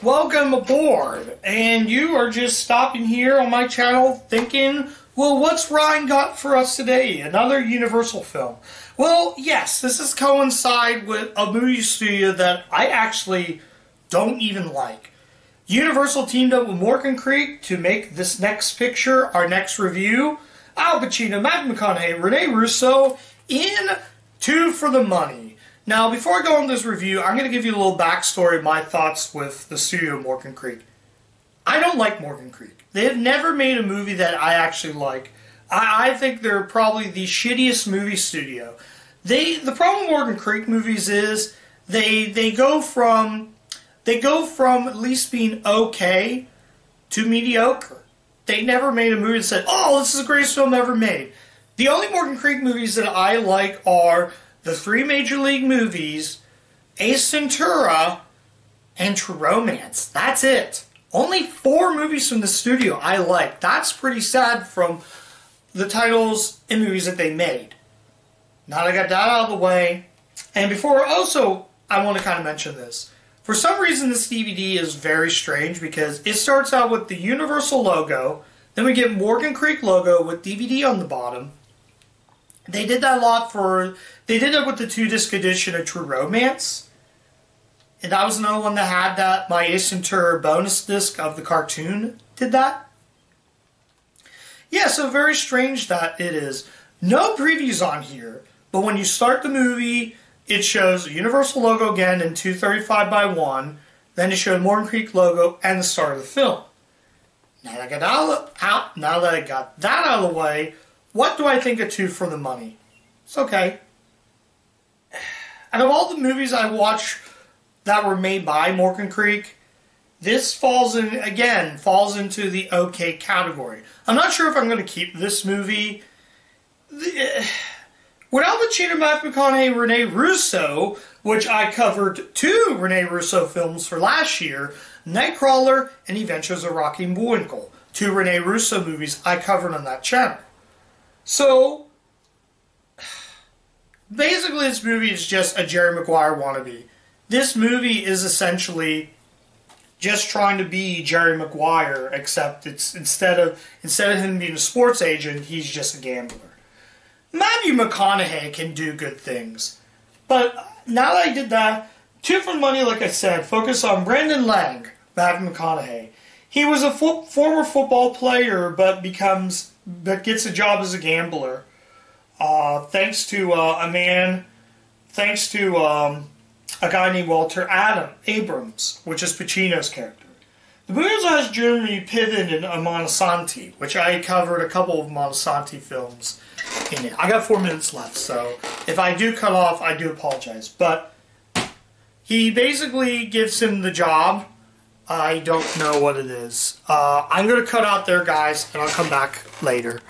Welcome aboard, and you are just stopping here on my channel thinking, well, what's Ryan got for us today? Another Universal film. Well, yes, this is coincide with a movie studio that I actually don't even like. Universal teamed up with Morgan Creek to make this next picture, our next review. Al Pacino, Matthew McConaughey, Rene Russo in Two for the Money. Now, before I go on this review, I'm going to give you a little backstory of my thoughts with the studio Morgan Creek. I don't like Morgan Creek. They have never made a movie that I actually like. I think they're probably the shittiest movie studio. The problem with Morgan Creek movies is they go from at least being okay to mediocre. They never made a movie that said, oh, this is the greatest film ever made. The only Morgan Creek movies that I like are the three Major League movies, Ace Ventura, and True Romance. That's it. Only 4 movies from the studio I like. That's pretty sad from the titles and movies that they made. Now that I got that out of the way, and before also, I want to kind of mention this. For some reason, this DVD is very strange because it starts out with the Universal logo, then we get Morgan Creek logo with DVD on the bottom. They did that a lot they did it with the 2-disc edition of True Romance. And that was another one that had that. My Ace Ventura bonus disc of the cartoon did that. Yeah, so very strange that it is. No previews on here, but when you start the movie, it shows the Universal logo again in 235x1. Then it showed Morgan Creek logo and the start of the film. Now that I got that out of the way, what do I think of Two for the Money? It's okay. Out of all the movies I watch that were made by Morgan Creek, this falls into the okay category. I'm not sure if I'm going to keep this movie. With Al Pacino, Matthew McConaughey, Rene Russo, which I covered 2 Rene Russo films for last year, Nightcrawler and Adventures of Rocky and Bullwinkle. 2 Rene Russo movies I covered on that channel. So, basically this movie is just a Jerry Maguire wannabe. This movie is essentially just trying to be Jerry Maguire, except it's instead of him being a sports agent, he's just a gambler. Matthew McConaughey can do good things. But now that I did that, Two for the Money, like I said, focus on Brandon Lang, Matthew McConaughey. He was a former football player, but gets a job as a gambler. Thanks to a guy named Walter Abrams, which is Pacino's character. The movie also has Jeremy Piven and Monsanti, which I covered a couple of Monsanti films in it. I got 4 minutes left, so if I do cut off, I do apologize. But he basically gives him the job. I don't know what it is. I'm going to cut out there, guys, and I'll come back later.